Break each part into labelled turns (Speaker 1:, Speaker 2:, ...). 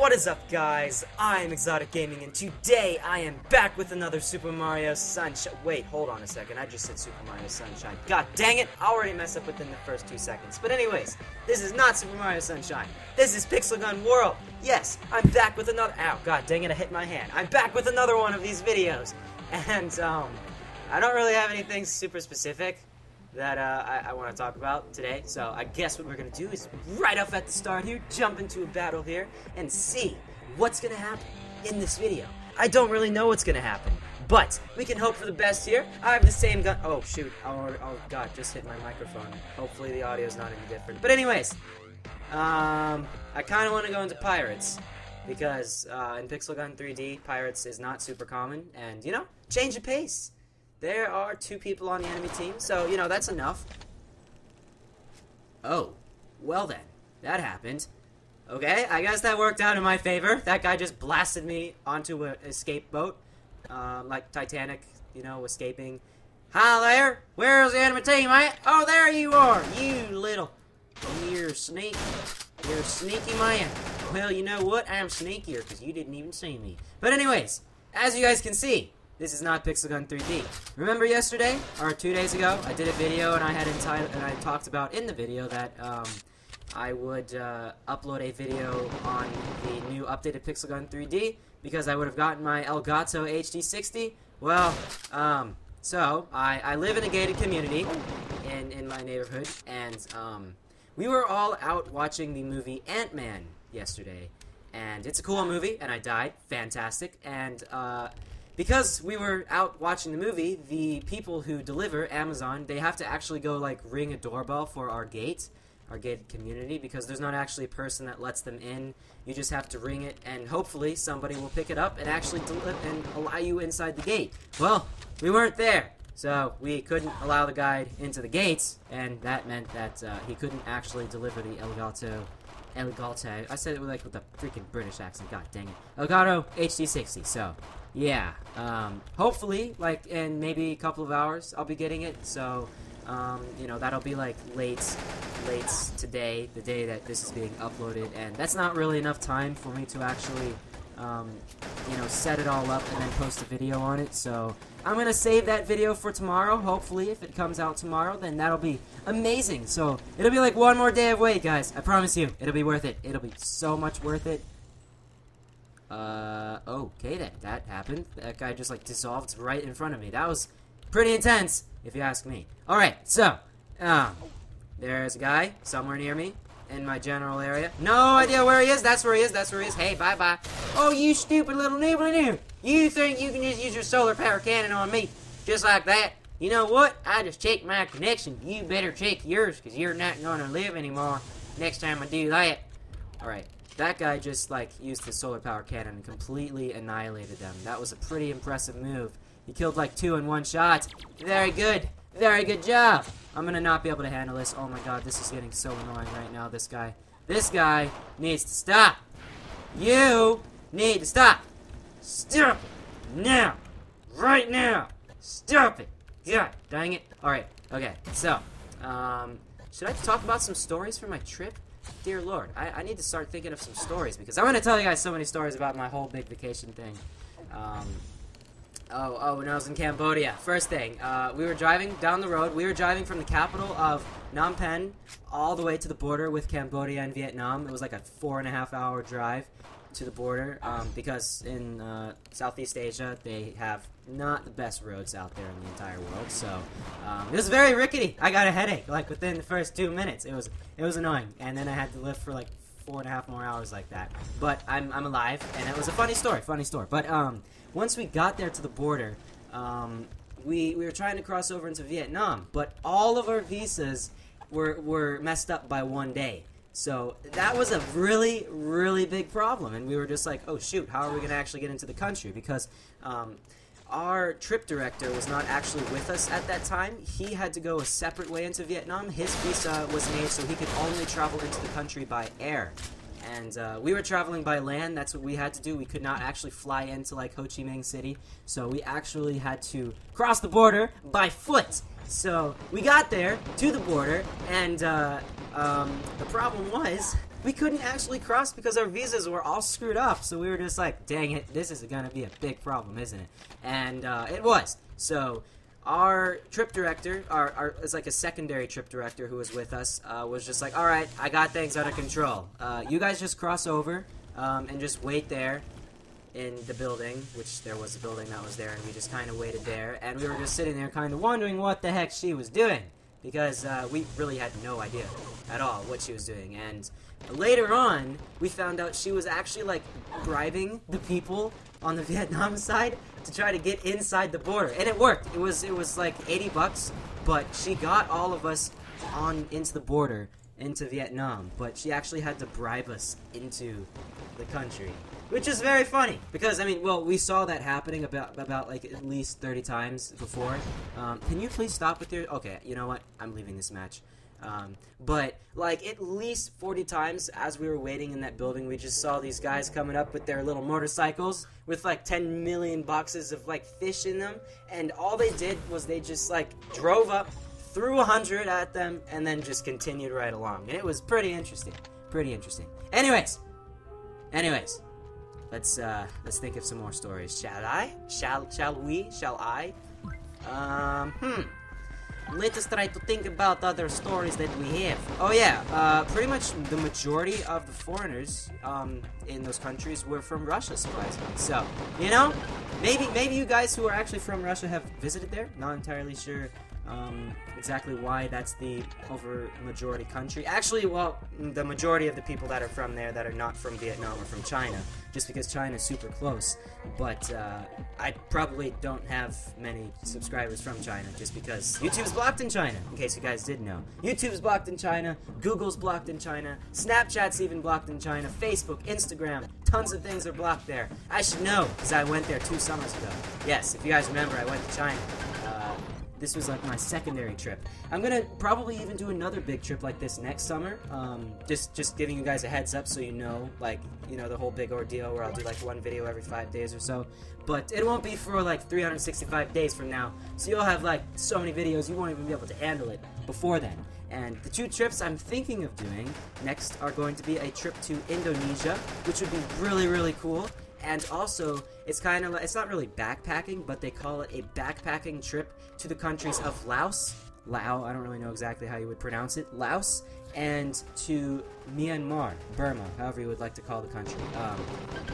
Speaker 1: What is up, guys? I'm ExxotikGaming, and today I am back with another Super Mario Sunshine. Wait, hold on a second. I just said Super Mario Sunshine. God dang it! I already messed up within the first 2 seconds. But anyways, this is not Super Mario Sunshine. This is Pixel Gun World. Yes, I'm back with another. Ow! God dang it! I hit my hand. I'm back with another one of these videos, and I don't really have anything super specific that I want to talk about today. So I guess what we're going to do is right off at the start here, jump into a battle here, and see what's going to happen in this video. I don't really know what's going to happen, but we can hope for the best here. I have the same gun. Oh, shoot. Oh, God, just hit my microphone. Hopefully the audio's not any different. But anyways, I kind of want to go into Pirates, because in Pixel Gun 3D, Pirates is not super common, and, you know, change of pace. There are 2 people on the enemy team, so, you know, that's enough. Oh, well then, that happened. Okay, I guess that worked out in my favor. That guy just blasted me onto an escape boat, like Titanic, you know, escaping. Hi there, where's the enemy team, mate? Oh, there you are, you're a sneaky man. Well, you know what, I'm sneakier, because you didn't even see me. But anyways, as you guys can see, this is not Pixel Gun 3D. Remember yesterday, or 2 days ago, I did a video and I talked about in the video that I would upload a video on the new updated Pixel Gun 3D because I would have gotten my Elgato HD60. Well, so I live in a gated community in my neighborhood, and we were all out watching the movie Ant-Man yesterday, and it's a cool movie, and I died. Fantastic. And because we were out watching the movie, the people who deliver, Amazon, they have to actually go, like, ring a doorbell for our gated community, because there's not actually a person that lets them in. You just have to ring it, and hopefully somebody will pick it up and actually deliver and allow you inside the gate. Well, we weren't there, so we couldn't allow the guy into the gates, and that meant that he couldn't actually deliver the Elgato. I said it with a freaking British accent. God dang it. Elgato HD60. So, yeah. Hopefully, like, in maybe a couple of hours, I'll be getting it. So, you know, that'll be like late today, the day that this is being uploaded. And that's not really enough time for me to actually, you know, set it all up and then post a video on it. So, I'm going to save that video for tomorrow. Hopefully, if it comes out tomorrow, then that'll be amazing. So, it'll be like one more day of wait, guys. I promise you, it'll be worth it. It'll be so much worth it. Okay then, that happened. That guy just, like, dissolved right in front of me. That was pretty intense, if you ask me. Alright, so, there's a guy somewhere near me in my general area. No idea where he is. That's where he is. That's where he is. Hey, bye-bye. Oh, you stupid little nibbly. You think you can just use your solar power cannon on me just like that? You know what? I just checked my connection. You better check yours, because you're not going to live anymore next time I do that. Alright, that guy just, like, used his solar power cannon and completely annihilated them. That was a pretty impressive move. He killed, like, 2 in 1 shot. Very good. Very good job. I'm gonna not be able to handle this. Oh my god, this is getting so annoying right now, this guy. This guy needs to stop. You need to stop. Stop it. Now. Right now. Stop it. God dang it. Alright, okay, so, should I talk about some stories from my trip? Dear Lord, I need to start thinking of some stories, because I'm gonna tell you guys so many stories about my whole big vacation thing. When I was in Cambodia, first thing, we were driving down the road. We were driving from the capital of Phnom Penh all the way to the border with Cambodia and Vietnam. It was like a 4.5-hour drive to the border, because in Southeast Asia, they have not the best roads out there in the entire world. So, it was very rickety. I got a headache, like, within the first 2 minutes. It was annoying, and then I had to live for, like, 4.5 more hours like that. But I'm alive, and it was a funny story. But, once we got there to the border, we were trying to cross over into Vietnam, but all of our visas were messed up by 1 day. So that was a really, really big problem, and we were just like, oh shoot, how are we going to actually get into the country? Because our trip director was not actually with us at that time. He had to go a separate way into Vietnam. His visa was made so he could only travel into the country by air. And we were traveling by land. That's what we had to do. We could not actually fly into, like, Ho Chi Minh City. So we actually had to cross the border by foot. So we got there to the border, and the problem was we couldn't actually cross because our visas were all screwed up. So we were just like, dang it, this is gonna be a big problem, isn't it? And it was. So our trip director, it's like a secondary trip director who was with us, was just like, all right, I got things under control. You guys just cross over and just wait there in the building, which there was a building that was there, and we just kind of waited there, and we were just sitting there kind of wondering what the heck she was doing, because we really had no idea at all what she was doing. And later on, we found out she was actually like bribing the people on the Vietnam side to try to get inside the border, and it worked. It was like $80, but she got all of us on into the border into Vietnam, but she actually had to bribe us into the country, which is very funny because I mean, well, we saw that happening about like at least 30 times before. Can you please stop with your? Okay, you know what? I'm leaving this match. But like at least 40 times as we were waiting in that building, we just saw these guys coming up with their little motorcycles with like 10 million boxes of like fish in them, and all they did was they just like drove up, threw 100 at them, and then just continued right along. And it was pretty interesting. Pretty interesting. Anyways, let's think of some more stories. Shall I? Shall we? Shall I? Let us try to think about other stories that we have. Oh yeah, pretty much the majority of the foreigners in those countries were from Russia, surprisingly. So, you know, maybe you guys who are actually from Russia have visited there. Not entirely sure exactly why that's the majority country. Actually, well, the majority of the people that are from there that are not from Vietnam are from China, just because China is super close. But I probably don't have many subscribers from China, just because YouTube's blocked in China, in case you guys didn't know. YouTube's blocked in China, Google's blocked in China, Snapchat's even blocked in China, Facebook, Instagram, tons of things are blocked there. I should know, because I went there 2 summers ago. Yes, if you guys remember, I went to China. This was like my secondary trip. I'm gonna probably even do another big trip like this next summer. Just giving you guys a heads up so you know, like, you know, the whole big ordeal where I'll do like 1 video every 5 days or so. But it won't be for like 365 days from now. So you'll have like so many videos you won't even be able to handle it before then. And the 2 trips I'm thinking of doing next are going to be a trip to Indonesia, which would be really, really cool. And also, it's kind of like, it's not really backpacking, but they call it a backpacking trip to the countries of Laos, I don't really know exactly how you would pronounce it, Laos, and to Myanmar, Burma, however you would like to call the country.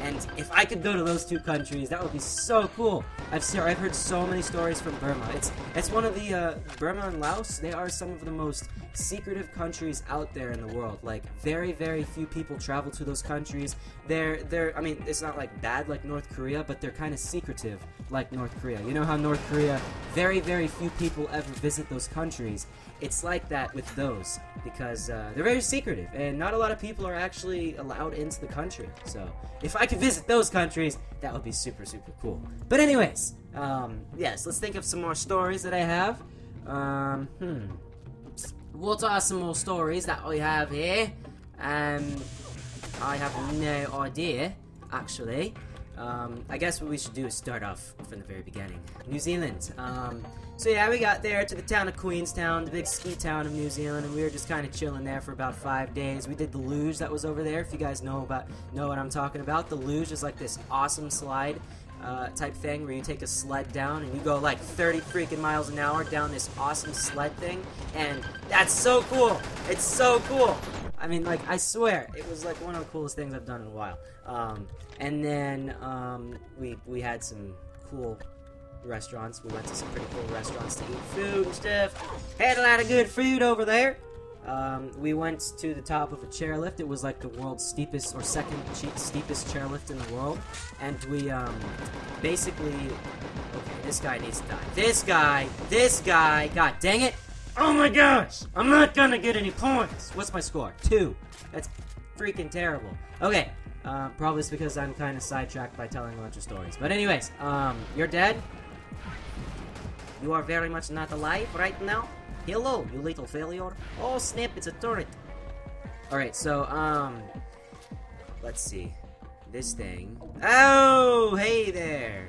Speaker 1: And if I could go to those 2 countries, that would be so cool. I've heard so many stories from Burma. It's one of the Burma and Laos. They are some of the most secretive countries out there in the world. Like very, very few people travel to those countries. They're I mean, it's not like bad like North Korea, but they're kind of secretive like North Korea. You know how North Korea, very, very few people ever visit those countries. It's like that with those because they're very secretive and not a lot of people are actually allowed into the country. So if I could visit those countries, that would be super, super cool. But anyways, yes, let's think of some more stories that I have. What are some more stories that I have here? I have no idea, actually. I guess what we should do is start off from the very beginning. New Zealand. So yeah, we got there to the town of Queenstown, the big ski town of New Zealand, and we were just kind of chilling there for about 5 days. We did the luge that was over there. If you guys know what I'm talking about, the luge is like this awesome slide type thing where you take a sled down and you go like 30 freaking miles an hour down this awesome sled thing, and that's so cool. It's so cool. I mean, like, I swear, it was like one of the coolest things I've done in a while. And then we had some cool restaurants. We went to some pretty cool restaurants to eat food and stuff. Had a lot of good food over there. We went to the top of a chairlift. It was like the world's steepest or second steepest chairlift in the world. And we basically, okay, this guy needs to die. This guy, god dang it. Oh my gosh, I'm not gonna get any points. What's my score? 2. That's freaking terrible. Okay, probably it's because I'm kind of sidetracked by telling a bunch of stories. But anyways, you're dead. You are very much not alive right now. Hello, you little failure. Oh snap, it's a turret. Alright, so, let's see. This thing. Oh, hey there.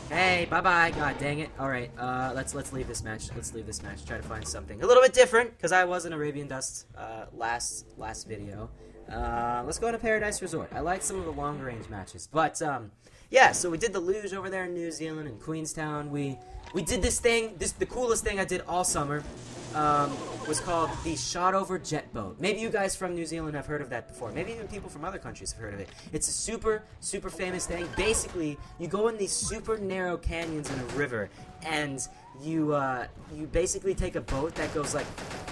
Speaker 1: Hey, bye-bye. God dang it. All right, let's leave this match. Let's leave this match. Try to find something a little bit different, because I was in Arabian Dust last video. Let's go to Paradise Resort. I like some of the longer range matches, but yeah. So we did the luge over there in New Zealand in Queenstown. We did this thing. The coolest thing I did all summer. Was called the Shot Over Jet Boat. Maybe you guys from New Zealand have heard of that before. Maybe even people from other countries have heard of it. It's a super famous thing. Basically, you go in these super narrow canyons in a river, and you basically take a boat that goes like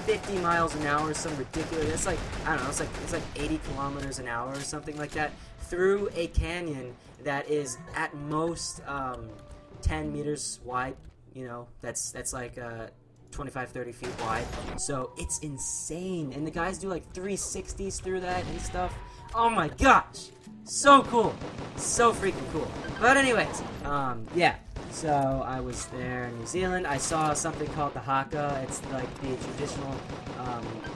Speaker 1: 50 miles an hour, some ridiculous. It's like, I don't know. It's like 80 kilometers an hour or something like that through a canyon that is at most 10 meters wide. You know, that's like 25-30 feet wide, so it's insane, and the guys do like 360s through that and stuff. Oh my gosh, so cool, so freaking cool. But anyways, yeah, so I was there in New Zealand. I saw something called the haka. It's like the traditional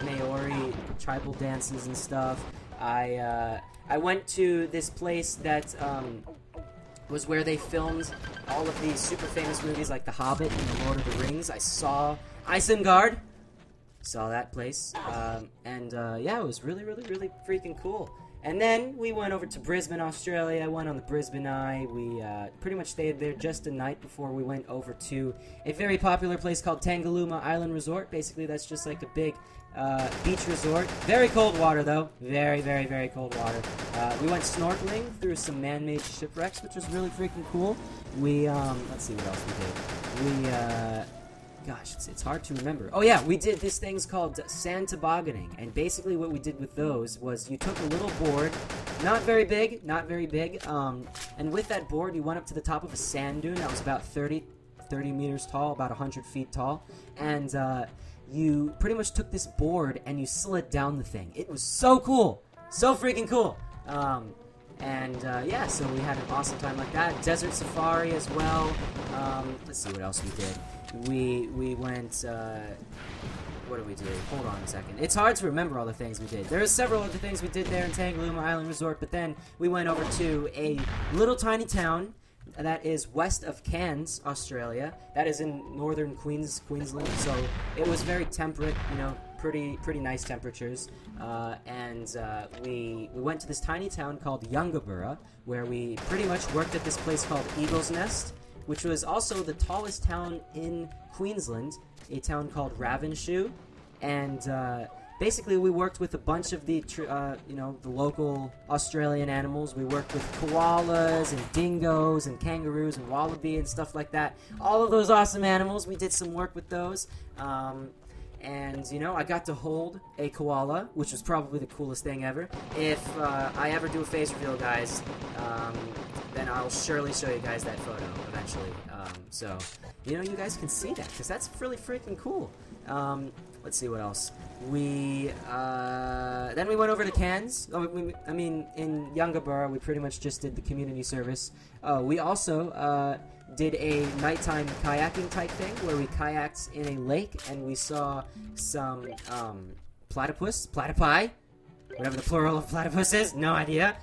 Speaker 1: Maori tribal dances and stuff. I went to this place that was where they filmed all of these super famous movies like The Hobbit and The Lord of the Rings. I saw Isengard. Saw that place. Yeah, it was really freaking cool. And then we went over to Brisbane, Australia. I went on the Brisbane Eye. We pretty much stayed there just a night before we went over to a very popular place called Tangalooma Island Resort. Basically, that's just like a big beach resort. Very cold water, though. Very cold water. We went snorkeling through some man-made shipwrecks, which was really freaking cool. We, let's see what else we did. We, gosh, it's hard to remember. Oh yeah, we did this thing's called sand tobogganing, and basically what we did with those was you took a little board, not very big, and with that board you went up to the top of a sand dune that was about 30 meters tall, about 100 feet tall, and you pretty much took this board and you slid down the thing. It was so cool, so freaking cool. Yeah, so we had an awesome time like that. Desert safari as well. Let's see what else we did. We went, what did we do? Hold on a second. It's hard to remember all the things we did. There are several other things we did there in Tangalooma Island Resort, but then we went over to a little tiny town that is west of Cairns, Australia. That is in northern Queensland, so it was very temperate, you know, pretty nice temperatures. We went to this tiny town called Yungaburra, where we pretty much worked at this place called Eagle's Nest, which was also the tallest town in Queensland, a town called Ravenshoe. And basically we worked with a bunch of the local Australian animals. We worked with koalas and dingoes and kangaroos and wallaby and stuff like that. All of those awesome animals, we did some work with those. And, you know, I got to hold a koala, which was probably the coolest thing ever. If I ever do a face reveal, guys, then I'll surely show you guys that photo eventually. So, you know, you guys can see that, because that's really freaking cool. Let's see what else. Then we went over to Cairns. In Yungaburra, we pretty much just did the community service. We also did a nighttime kayaking type thing where we kayaked in a lake and we saw some platypi, whatever the plural of platypus is, no idea.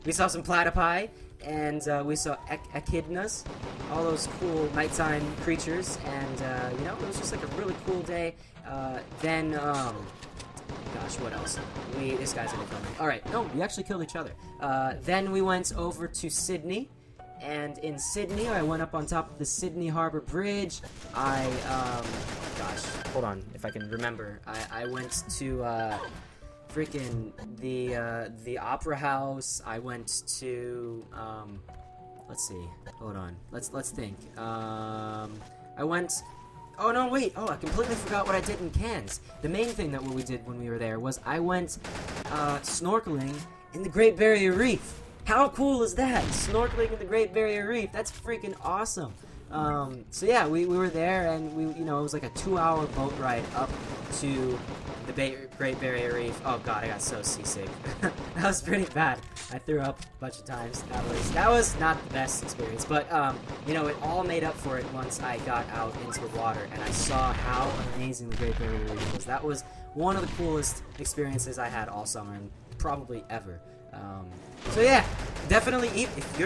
Speaker 1: We saw some platypi, and we saw echidnas, all those cool nighttime creatures, and you know, it was just like a really cool day. Gosh, what else? This guy's gonna kill me. Alright, no, we actually killed each other. Then we went over to Sydney, and in Sydney, I went up on top of the Sydney Harbour Bridge. Gosh, hold on, if I can remember. I went to, freaking the Opera House. I went to, let's see, hold on, let's think. I went, oh no, wait, I completely forgot what I did in Cairns. The main thing that we did when we were there was I went, snorkeling in the Great Barrier Reef. How cool is that? Snorkeling in the Great Barrier Reef. That's freaking awesome. So yeah, we were there, and it was like a 2-hour boat ride up to the Great Barrier Reef. Oh god, I got so seasick. That was pretty bad. I threw up a bunch of times. That was not the best experience, but it all made up for it once I got out into the water and I saw how amazing the Great Barrier Reef was. That was one of the coolest experiences I had all summer, and probably ever. So yeah, definitely, if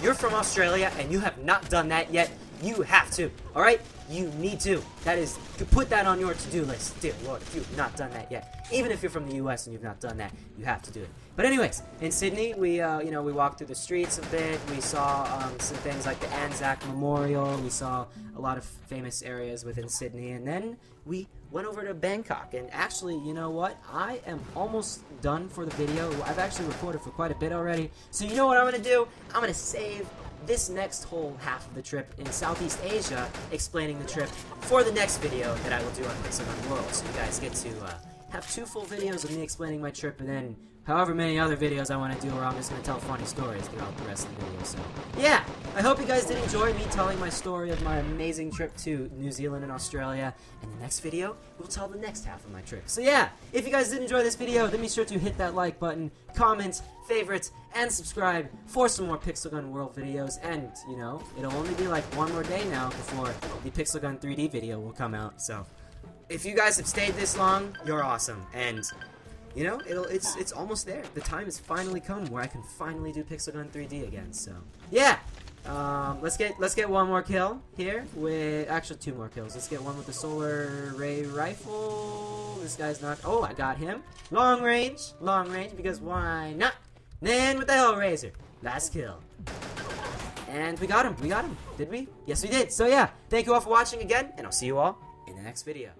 Speaker 1: you're from Australia and you have not done that yet, you have to, alright? You need to. Put that on your to-do list. Dear Lord, if you've not done that yet. Even if you're from the US and you've not done that, you have to do it. But anyways, in Sydney, we walked through the streets a bit. We saw some things like the Anzac Memorial. We saw a lot of famous areas within Sydney. And then we went over to Bangkok. And actually, you know what? I am almost done for the video. I've actually recorded for quite a bit already. So you know what I'm going to do? I'm going to save this next whole half of the trip in Southeast Asia, explaining the trip, for the next video that I will do on Pixelgun World. So you guys get to have 2 full videos of me explaining my trip, and then however many other videos I want to do where I'm just going to tell funny stories throughout the rest of the video. So yeah, I hope you guys did enjoy me telling my story of my amazing trip to New Zealand and Australia. In the next video, we'll tell the next half of my trip. So yeah, if you guys did enjoy this video, then be sure to hit that like button, comment, favorite, and subscribe for some more Pixelgun World videos. And, you know, it'll only be like 1 more day now before the Pixelgun 3D video will come out. So if you guys have stayed this long, you're awesome. And you know, it's almost there. The time has finally come where I can finally do Pixelgun 3D again. So yeah, let's get 1 more kill here with actually 2 more kills. Let's get one with the solar ray rifle. This guy's not. Oh, I got him. Long range because why not? Then with the Hellraiser, last kill. And we got him. Did we? Yes, we did. So yeah, thank you all for watching again, and I'll see you all in the next video.